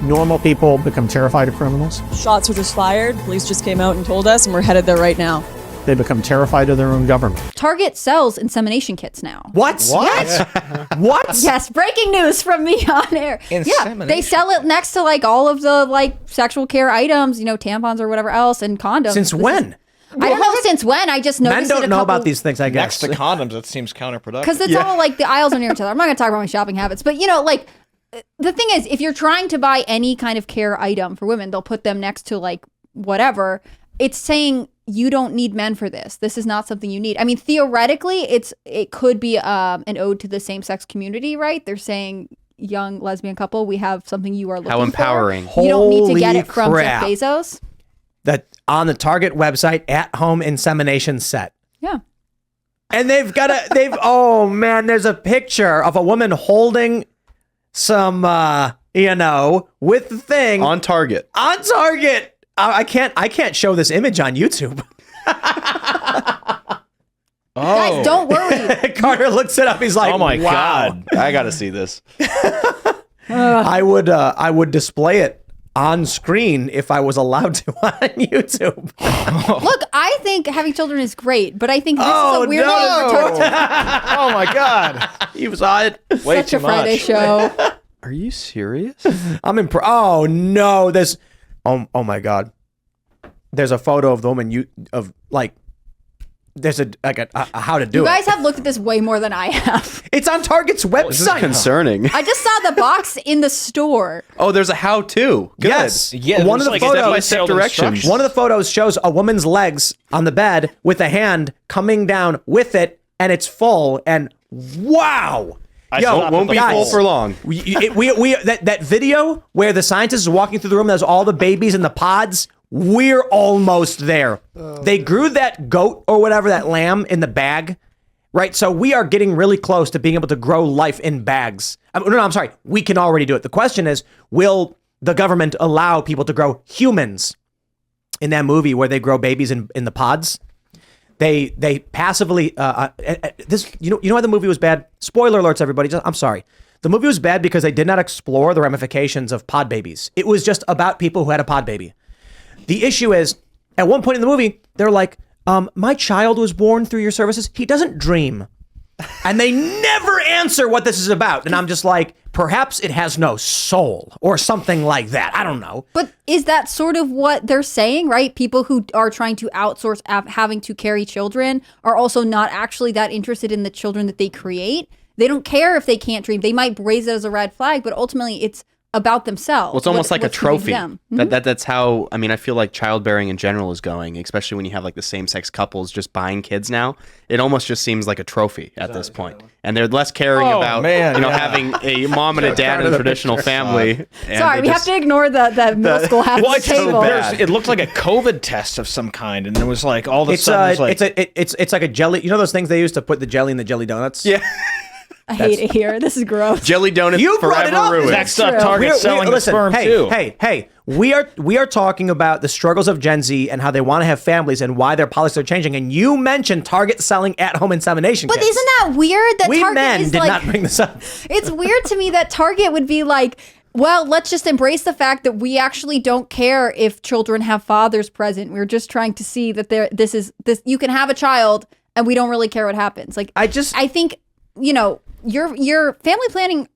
normal people become terrified of criminals. Shots were just fired. Police just came out and told us, and we're headed there right now. They become terrified of their own government. Target sells insemination kits now. What? What? Yes, breaking news from me on air. Yeah, they sell it next to like all of the like sexual care items, tampons or whatever else, and condoms. Since when? I don't know since when. I just noticed Men don't know about these things, I guess. Next to condoms, that seems counterproductive. Because it's all like the aisles are near each other. I'm not going to talk about my shopping habits, but like the thing is, if you're trying to buy any kind of care item for women, they'll put them next to like whatever. It's saying you don't need men for this. This is not something you need. I mean, theoretically, it could be an ode to the same-sex community, right? They're saying, young lesbian couple, we have something you are looking for. How empowering. You don't need to get it from crap. Jeff Bezos. That on the Target website, at-home insemination set. Yeah. And oh man, there's a picture of a woman holding some, with the thing. On Target. On Target. I can't show this image on YouTube. Guys, don't worry. Carter looks it up. He's like, oh my wow. God. I got to see this. I would display it on screen if I was allowed to on YouTube. Look, I think having children is great, but I think this is a weird thing to talk Oh my God. He was on it. Way Such too a Friday much. show. Are you serious? I'm impressed. Oh no, there's oh my God. There's a photo of the woman there's a how to do it. You guys have looked at this way more than I have. It's on Target's website. This is concerning. I just saw the box in the store. Oh, there's a how-to. Good. Yes. Yeah, one of the like photos step-by-step directions. One of the photos shows a woman's legs on the bed with a hand coming down with it, and it's full. And wow, Won't be full for long. That video where the scientist is walking through the room, there's all the babies in the pods. We're almost there. They grew that goat or whatever, that lamb in the bag, right? So we are getting really close to being able to grow life in bags. I'm sorry. We can already do it. The question is, will the government allow people to grow humans? In that movie where they grow babies in the pods, they passively this. You know why the movie was bad? Spoiler alerts, everybody. I'm sorry. The movie was bad because they did not explore the ramifications of pod babies. It was just about people who had a pod baby. The issue is, at one point in the movie, they're like, my child was born through your services. He doesn't dream. And they never answer what this is about. And I'm just like, perhaps it has no soul or something like that. I don't know. But is that sort of what they're saying, right? People who are trying to outsource having to carry children are also not actually that interested in the children that they create. They don't care if they can't dream. They might raise it as a red flag, but ultimately it's about themselves. Well, it's almost like a trophy. Mm-hmm. That's how, I feel like childbearing in general is going, especially when you have like the same-sex couples just buying kids now. It almost just seems like a trophy at this point. And they're less caring about having a mom and a dad in a traditional family. Sorry, we have to ignore that middle school half of the table. It looked like a COVID test of some kind, and there was like all the sudden it's like a jelly. You know those things they used to put the jelly in the jelly donuts? Yeah. I hate it here. This is gross. Jelly donuts forever ruined. Next up, Target selling the sperm too. Hey, we are talking about the struggles of Gen Z and how they want to have families and why their policies are changing. And you mentioned Target selling at-home insemination kits. But isn't that weird that we Target men is did like, not bring this up. It's weird to me that Target would be like, well, let's just embrace the fact that we actually don't care if children have fathers present. We're just trying to see that this you can have a child and we don't really care what happens. Like I think, your family planning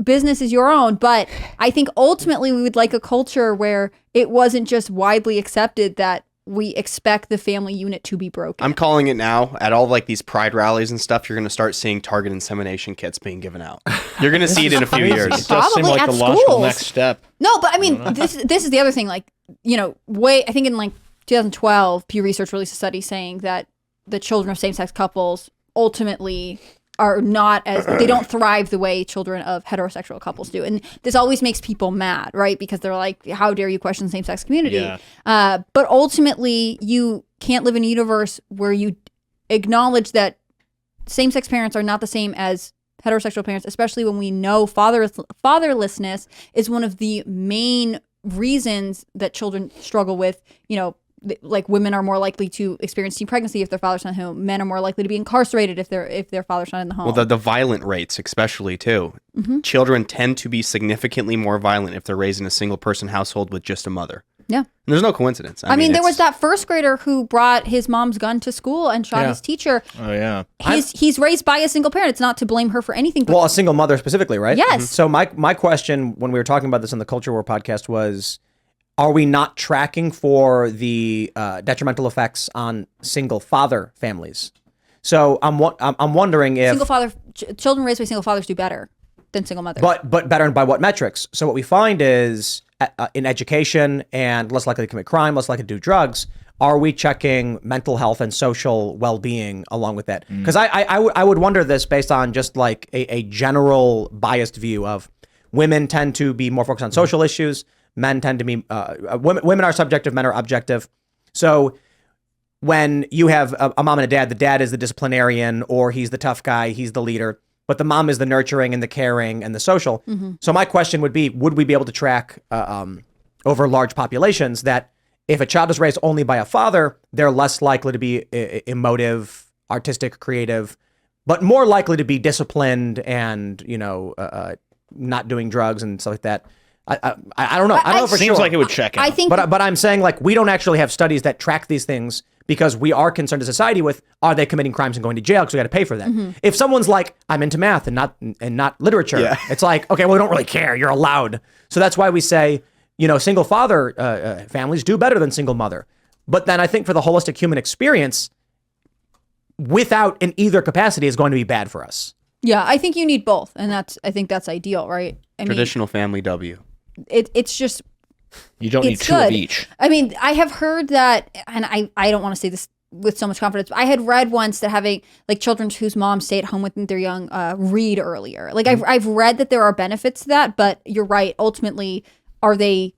business is your own, but I think ultimately we would like a culture where it wasn't just widely accepted that we expect the family unit to be broken. I'm calling it now. At all like these pride rallies and stuff, you're going to start seeing Target insemination kits being given out. You're going to see it in a few years. It does seem like the logical next step. No, but I mean, this is the other thing. Like, I think in like 2012, Pew Research released a study saying that the children of same-sex couples ultimately are not they don't thrive the way children of heterosexual couples do. And this always makes people mad, right? Because they're like, how dare you question the same-sex community? Yeah. But ultimately, you can't live in a universe where you acknowledge that same-sex parents are not the same as heterosexual parents, especially when we know fatherlessness is one of the main reasons that children struggle with, like women are more likely to experience teen pregnancy if their father's not at home. Men are more likely to be incarcerated if their father's not in the home. Well, the violent rates, especially too. Children tend to be significantly more violent if they're raised in a single person household with just a mother. Yeah. And there's no coincidence. I mean, there was that first grader who brought his mom's gun to school and shot his teacher. Oh, yeah. He's raised by a single parent. It's not to blame her for anything. But Well, a single mother specifically, right? Yes. So my question when we were talking about this on the Culture War podcast was, are we not tracking for the detrimental effects on single father families? So I'm wondering if single father children raised by single fathers do better than single mothers. but better and by what metrics? So what we find is in education and less likely to commit crime, less likely to do drugs. Are we checking mental health and social well-being along with that? Because I would wonder this based on just like a general biased view of women tend to be more focused on social issues. Men tend to be women are subjective, men are objective. So when you have a mom and a dad, the dad is the disciplinarian or he's the tough guy, he's the leader, but the mom is the nurturing and the caring and the social. So my question would be, would we be able to track over large populations that if a child is raised only by a father, they're less likely to be emotive, artistic, creative, but more likely to be disciplined and, not doing drugs and stuff like that. I don't know. I don't know for sure. Seems like it would check out. I think But I'm saying like we don't actually have studies that track these things because we are concerned as a society with are they committing crimes and going to jail because we got to pay for that. If someone's like I'm into math and not literature, it's like okay, well we don't really care. You're allowed. So that's why we say single father families do better than single mother. But then I think for the holistic human experience, without in either capacity is going to be bad for us. Yeah, I think you need both, and I think that's ideal, right? Traditional family W. It's just You don't need it's two good. of each. I mean, I have heard that, and I don't want to say this with so much confidence, but I had read once that having like children whose moms stay at home with their young read earlier. Like I've read that there are benefits to that, but you're right. Ultimately, are they,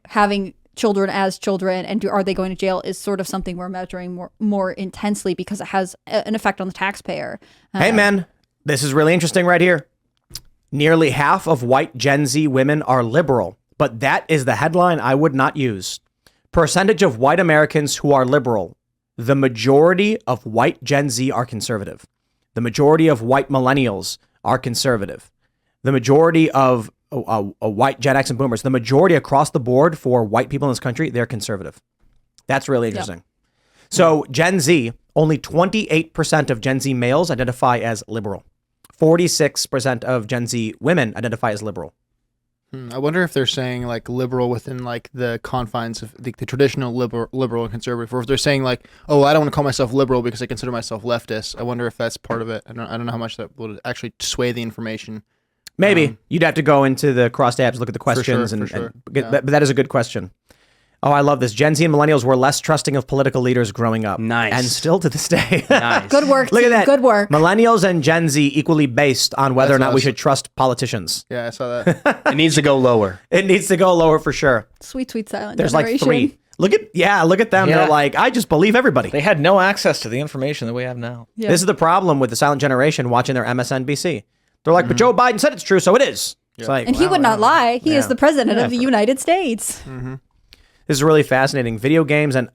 having children as children and are they going to jail is sort of something we're measuring more intensely because it has an effect on the taxpayer. Hey man, this is really interesting right here. Nearly half of white Gen Z women are liberal, but that is the headline I would not use. Percentage of white Americans who are liberal. The majority of white Gen Z are conservative. The majority of white millennials are conservative. The majority of white Gen X and boomers, the majority across the board for white people in this country, they're conservative. That's really interesting. Yep. So Gen Z, only 28% of Gen Z males identify as liberal. 46% of Gen Z women identify as liberal. I wonder if they're saying like liberal within like the confines of the traditional liberal and conservative, or if they're saying like, oh, I don't want to call myself liberal because I consider myself leftist. I wonder if that's part of it. I don't know how much that would actually sway the information. Maybe you'd have to go into the cross tabs, look at the questions, but that is a good question. Oh, I love this. Gen Z and millennials were less trusting of political leaders growing up. Nice. And still to this day. Nice. Good work. Look at that. Good work. Millennials and Gen Z equally based on whether or That's not we awesome. should trust politicians. Yeah, I saw that. It needs to go lower. It needs to go lower for sure. Sweet silent There's generation. like 3. Look at them. Yeah. They're like, I just believe everybody. They had no access to the information that we have now. Yeah. This is the problem with the silent generation watching their MSNBC. They're like, but Joe Biden said it's true, so it is. It's like, And he would not lie. He is the president of the for- United States. This is really fascinating. Video games and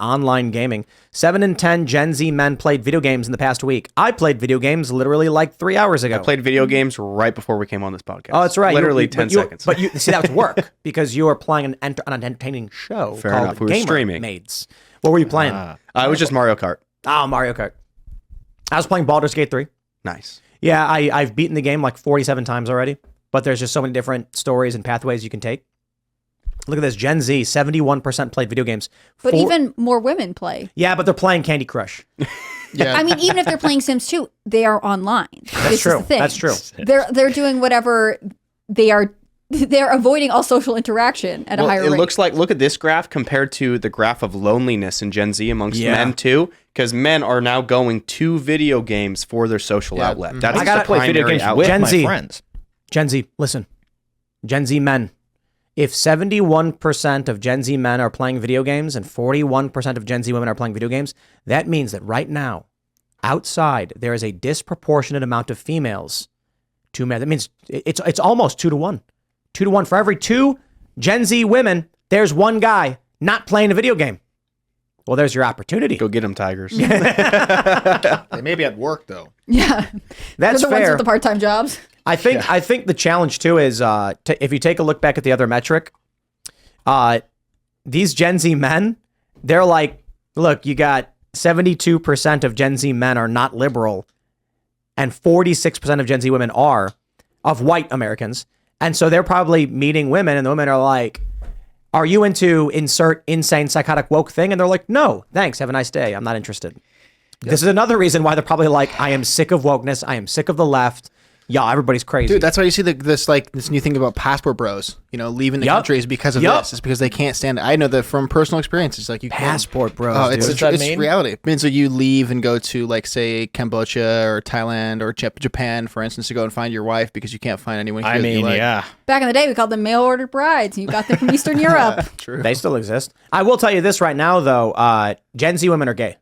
online gaming. 7 in 10 Gen Z men played video games in the past week. I played video games literally like 3 hours ago. I played video games right before we came on this podcast. Oh, that's right. Literally 10 seconds. But you see, that was work because you were playing an entertaining show Fair called enough. We were Gamer streaming. Maids. What were you playing? It was just Mario Kart. Oh, Mario Kart. I was playing Baldur's Gate 3. Nice. Yeah, I've beaten the game like 47 times already, but there's just so many different stories and pathways you can take. Look at this. Gen Z, 71% played video games. But even more women play. Yeah, but they're playing Candy Crush. Yeah. I mean, even if they're playing Sims 2, they are online. That's true. Is the thing. That's true. They're doing whatever they are. They're avoiding all social interaction at a higher rate. It looks like, look at this graph compared to the graph of loneliness in Gen Z amongst men too, because men are now going to video games for their social outlet. That's I gotta the play video primary games outlet. with Gen my Z. friends. Gen Z, listen. Gen Z men. If 71% of Gen Z men are playing video games and 41% of Gen Z women are playing video games, that means that right now, outside, there is a disproportionate amount of females to men. That means it's almost 2 to 1. 2 to 1 for every 2 Gen Z women, there's one guy not playing a video game. Well, there's your opportunity. Go get them, Tigers. They may be at work though. Yeah. That's They're the ones fair. with the part-time jobs. I think the challenge too is if you take a look back at the other metric, these Gen Z men, they're like, look, you got 72% of Gen Z men are not liberal, and 46% of Gen Z women are, of white Americans, and so they're probably meeting women, and the women are like, "Are you into insert insane psychotic woke thing?" And they're like, "No, thanks. Have a nice day. I'm not interested." Yep. This is another reason why they're probably like, "I am sick of wokeness. I am sick of the left." Yeah, everybody's crazy. Dude, that's why you see this new thing about passport bros, leaving the country is because of this. It's because they can't stand it. I know that from personal experience. It's like you passport bros. Oh, it's reality. It means that you leave and go to like say Cambodia or Thailand or Japan, for instance, to go and find your wife because you can't find anyone. I mean, yeah. Back in the day, we called them mail ordered brides, and you got them from Eastern Europe. True. They still exist. I will tell you this right now, though. Gen Z women are gay.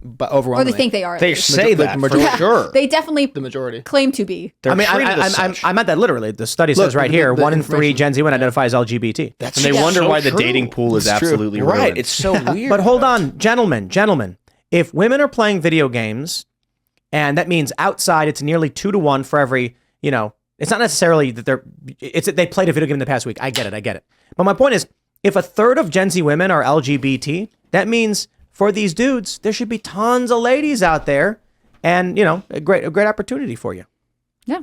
But overwhelmingly. Or they think they are. They say that for sure. They definitely the majority claim to be. I mean, I meant that literally. The study says right here, 1 in 3 Gen Z women identify as LGBT. And they wonder why the dating pool is absolutely ruined. Right. It's so weird. But hold on, gentlemen. If women are playing video games, and that means outside, it's nearly 2 to 1 for every, it's not necessarily that they played a video game in the past week. I get it. But my point is, if a third of Gen Z women are LGBT, that means for these dudes, there should be tons of ladies out there, and a great opportunity for you. Yeah,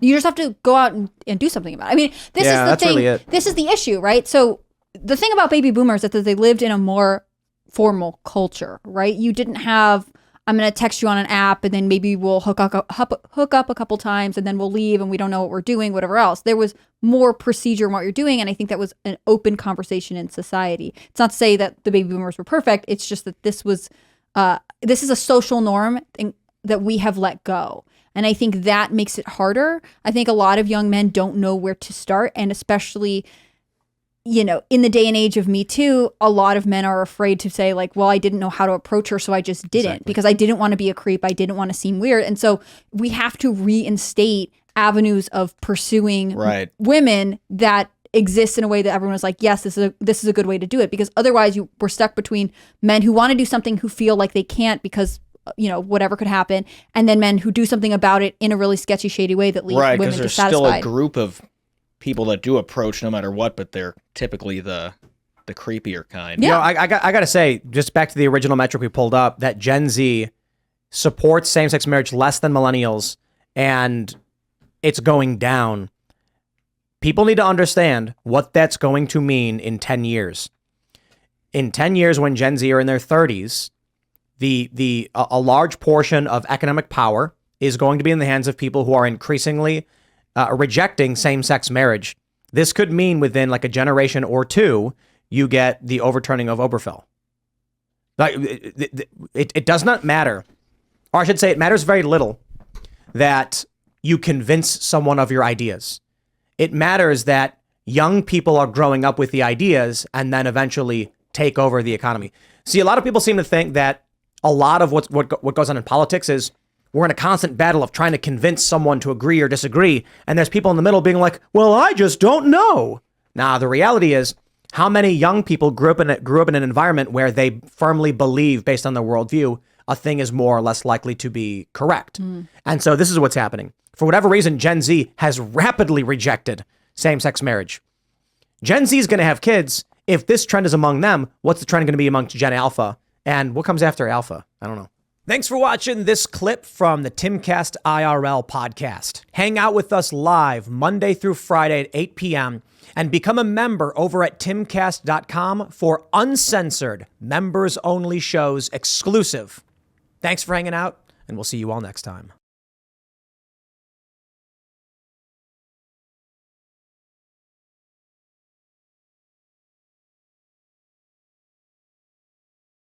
you just have to go out and do something about it. I mean, this is the thing. Really this is the issue, right? So the thing about baby boomers is that they lived in a more formal culture, right? You didn't have, I'm going to text you on an app, and then maybe we'll hook up a couple times, and then we'll leave, and we don't know what we're doing, whatever else. There was more procedure in what you're doing, and I think that was an open conversation in society. It's not to say that the baby boomers were perfect. It's just that this is a social norm that we have let go. And I think that makes it harder. I think a lot of young men don't know where to start, and especially in the day and age of Me Too, a lot of men are afraid to say like, well, I didn't know how to approach her, so I just didn't because I didn't want to be a creep. I didn't want to seem weird. And so we have to reinstate avenues of pursuing women that exist in a way that everyone is like, yes, this is a good way to do it. Because otherwise we're stuck between men who want to do something who feel like they can't because whatever could happen, and then men who do something about it in a really sketchy, shady way that leads women dissatisfied. dissatisfied. Right, because there's still a group of people that do approach no matter what, but they're typically the creepier kind. Yeah. I got to say, just back to the original metric we pulled up, that Gen Z supports same-sex marriage less than millennials, and it's going down. People need to understand what that's going to mean in 10 years. In 10 years, when Gen Z are in their 30s, a large portion of economic power is going to be in the hands of people who are increasingly rejecting same-sex marriage. This could mean within like a generation or two, you get the overturning of Obergefell. Like it does not matter, or I should say, it matters very little that you convince someone of your ideas. It matters that young people are growing up with the ideas and then eventually take over the economy. See, a lot of people seem to think that a lot of what goes on in politics is we're in a constant battle of trying to convince someone to agree or disagree. And there's people in the middle being like, well, I just don't know. Nah, the reality is how many young people grew up in an environment where they firmly believe, based on their worldview, a thing is more or less likely to be correct. And so this is what's happening. For whatever reason, Gen Z has rapidly rejected same-sex marriage. Gen Z is going to have kids. If this trend is among them, what's the trend going to be amongst Gen Alpha? And what comes after Alpha? I don't know. Thanks for watching this clip from the Timcast IRL podcast. Hang out with us live Monday through Friday at 8 p.m. and become a member over at timcast.com for uncensored, members-only shows exclusive. Thanks for hanging out, and we'll see you all next time.